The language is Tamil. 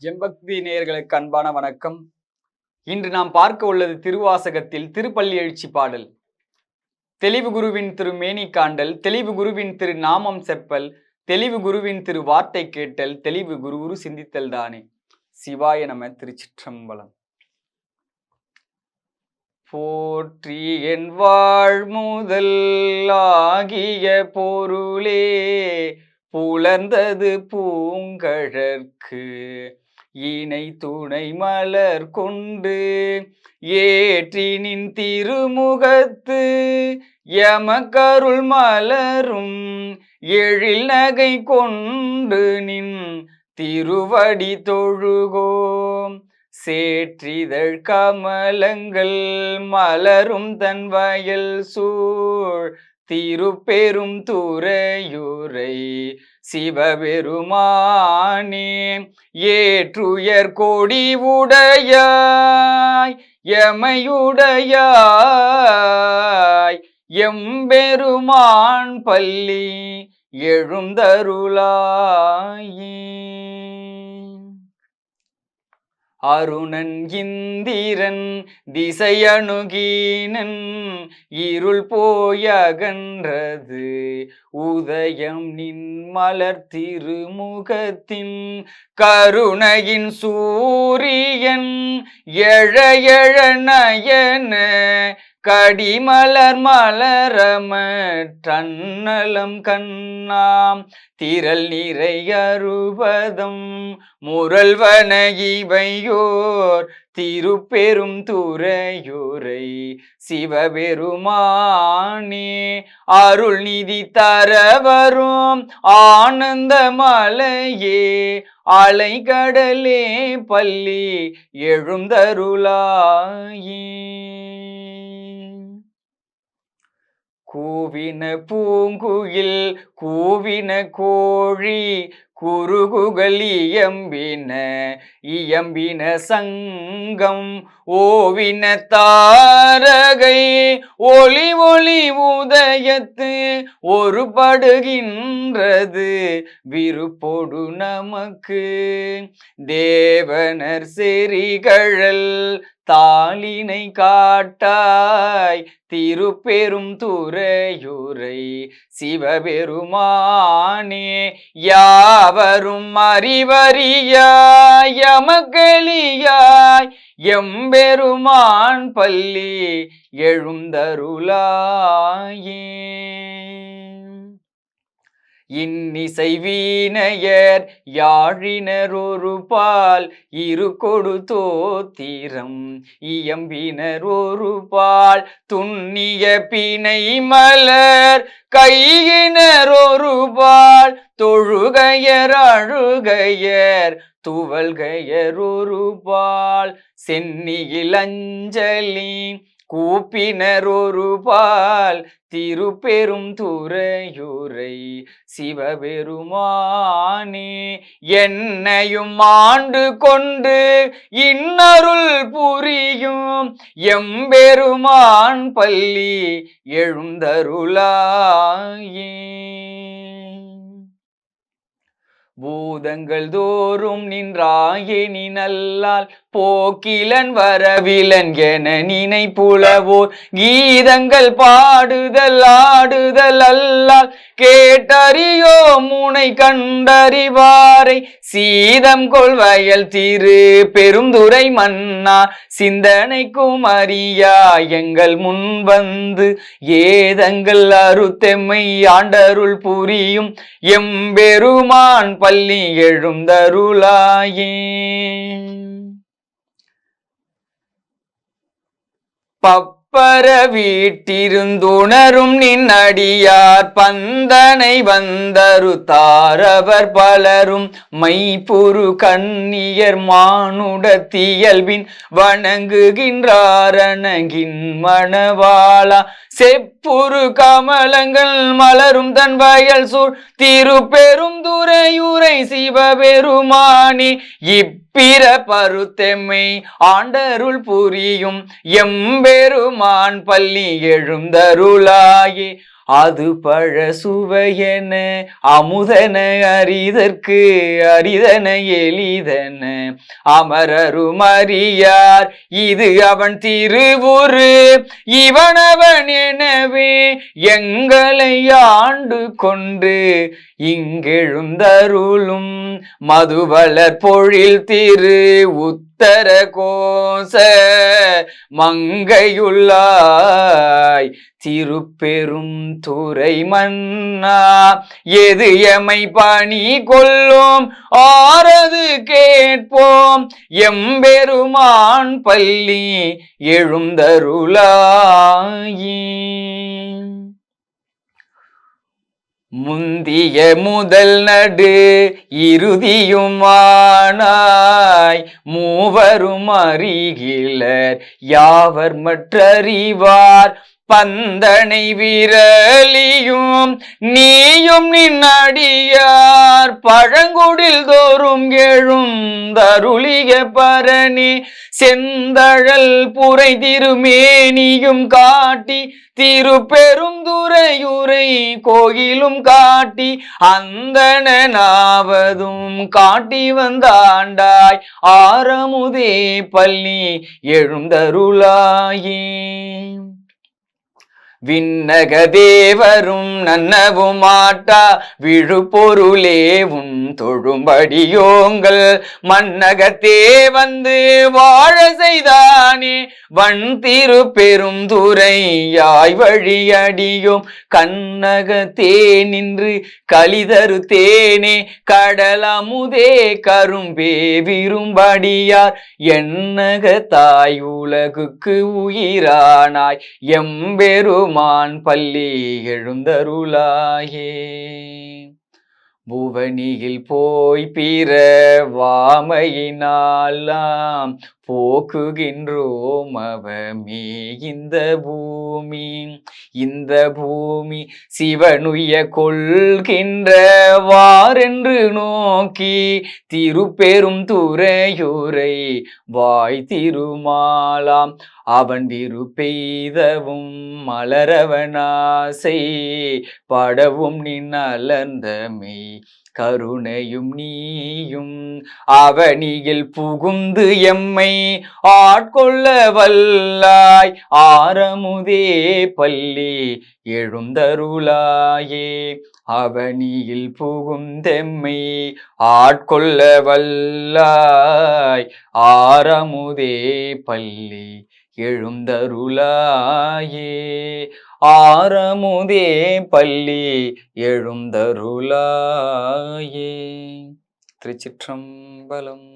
எம்பக்தி நேயர்களுக்கு அன்பான வணக்கம். இன்று நாம் பார்க்க உள்ளது திருவாசகத்தில் திருப்பள்ளி எழுச்சி பாடல். தெளிவு குருவின் திருமேனி காண்டல், தெளிவு குருவின் திரு நாமம் செப்பல், தெளிவு குருவின் திரு வார்த்தை கேட்டல், தெளிவு குரு சிந்தித்தல் தானே. சிவாய நம. திருச்சிற்றம்பலம். போற்றி என் வாழ் முதல் ஆகிய பொருளே புலர்ந்தது பூங்கழற்கு இணை துணை மலர் கொண்டு ஏற்றினின் திருமுகத்து எமக்கருள் மலரும் எழில் நகை கொண்டு நின் திருவடி தொழுகோம். சேற்றிதழ் கமலங்கள் மலரும் தன் வயல் சூழ் திருப்பெரும் துறையுரை சிவபெருமானே. ஏற்றுயர் கொடி உடையாய் எமையுடையாய் எம்பெருமான் பள்ளி எழுந்தருளாயே. அருணன் இந்திரன் திசையணுகீனன் இருள் போயகன்றது உதயம் நின் மலர் திருமுகத்தின் கருணையின் சூரியன் எழ எழ நயன கடிமலர் மலரமற்றன்னலம் கண்ணாம் திரள் நிறை அறுபதம் முரல்வன இவையோர் திருப்பெரும் துறையுரை சிவபெருமானே. அருள் நிதி தரவரும் ஆனந்த மலையே அலைகடலே பள்ளி எழுந்தருளாயே. கூவின பூங்குயில் கூவின கோழி குறுகுகள் இயம்பின சங்கம் ஓவின தாரகை ஒளி ஒளி உதயத்து ஒருபடுகின்றது விருப்பொடு நமக்கு. தேவனர் செறிகழல் தாளினை காட்டாய் திருப்பெரும் துறையுரை சிவபெருமானே. யாவரும் அறிவறியாய் எமக்களியாய் எம்பெருமான் பள்ளி எழுந்தருளாயே. இன்னிசை வீணையர் யாழினர் ஒரு பால் இரு கொடு தோத்திரம் இயம்பினர் ஒரு பால் துண்ணிய பிணை மலர் கையினர் ஒரு பால் தொழுகையர் அழுகையர் துவல்கையர் ஒரு பால் சென்னியில் அஞ்சலி கூப்பினர் ஒரு பால் திருப்பெரும் துறையுரை சிவபெருமானே. என்னையும் ஆண்டு கொண்டு இன்னருள் புரியும் எம்பெருமான் பள்ளி எழுந்தருளாயே. பூதங்கள் தோறும் நின்றாயே நினல்லால் போக்கிலன் வரவிலன் என நினை புலவோர் கீதங்கள் பாடுதல் ஆடுதல் அல்லால் கேட்டறியோ முனை கண்டறிவாரை சீதம் கொள்வயல் திரு பெருந்துரை மன்னா சிந்தனைக்கும் அறியா எங்கள் முன் வந்து ஏதங்கள் அருத்தெம்மை ஆண்டருள் புரியும் எம்பெருமான் பள்ளி எழுந்தருளாயே. பப்பர வீட்டிருந்துணரும் நின் அடியார் பந்தனை வந்தரு தாரவர் பலரும் மைப்புரு கண்ணியர் மானுடத்தியல்பின் வணங்குகின்றாரணங்கின் மணவாளா. செப்புரு கமலங்கள் மலரும் தன் வயல் சூழ் திருப்பெரும் துறையுரை சிவபெருமானே. பிற பருத்தெம்மை ஆண்டருள் புரியும் எம்பெருமான் பள்ளி எழுந்தருளாயே. அது பழ சுவையென அமுதன அரிதற்கு அரிதன எளிதன அமரரும் அறியார் இது அவன் திருவுரு இவனவன் எனவே எங்களை ஆண்டு கொண்டு இங்கெழுந்தருளும் மதுவளர் பொழில் திரு உத்தர கோச மங்கையுள்ளாய் திருப்பெரும் துறை மன்னா எது எமை பணி கொள்ளும் ஆறது கேட்போம் எம்பெருமான் பள்ளி எழுந்தருளாயே. முந்திய முதல் நடு இறுதியுமானாய் மூவரும் அறிகிலர் யாவர் மற்றறிவார் பந்தனை விரலியும் நீயும் நின்னடியார் பழங்குடில் தோறும் எழுந்தருளிய பரணி செந்தழல் புரை திருமேனியும் காட்டி திருப்பெருந்துறையுரை கோயிலும் காட்டி அந்தணனாவதும் காட்டி வந்தாண்டாய் ஆரமுதே பள்ளி எழுந்தருளாயே. விண்ணக தேவரும் நன்னவும் மாட்டா விழுப்பொருளே உன் தொழும்படியோங்கள் மன்னகத்தே வந்து வாழ செய்தானே வன் திரு பெரும் துறையாய் வழியடியோம் கண்ணகத்தே நின்று கலிதரு தேனே கடலமுதே கரும்பே விரும்படியார் எண்ணக தாய் உலகுக்கு உயிரானாய் எம்பெருமான் பள்ளி எழுந்தருளாயே. புவனியில் போய் பிற வாமையினாலாம் போக்குகின்றோம் அவமே இந்த பூமி சிவனுய கொள்கின்றவாரென்று நோக்கி திருப்பெரும் துறையுரை வாய் திருமாலாம் அவன் விருப்பெய்தவும் மலரவனாசை படவும் நின்னலர்ந்தமை கருணையும் நீயும் அவனியில் புகுந்து எம்மை ஆட்கொள்ள வல்லாய் ஆரமுதே பள்ளி எழுந்தருளாயே. அவனியில் புகுந்தெம்மை ஆட்கொள்ள வல்லாய் ஆரமுதே பள்ளி எழுந்தருளாயே. ஆரமுதே பள்ளி எழுந்தருளாயே. திருச்சிற்றம்பலம்.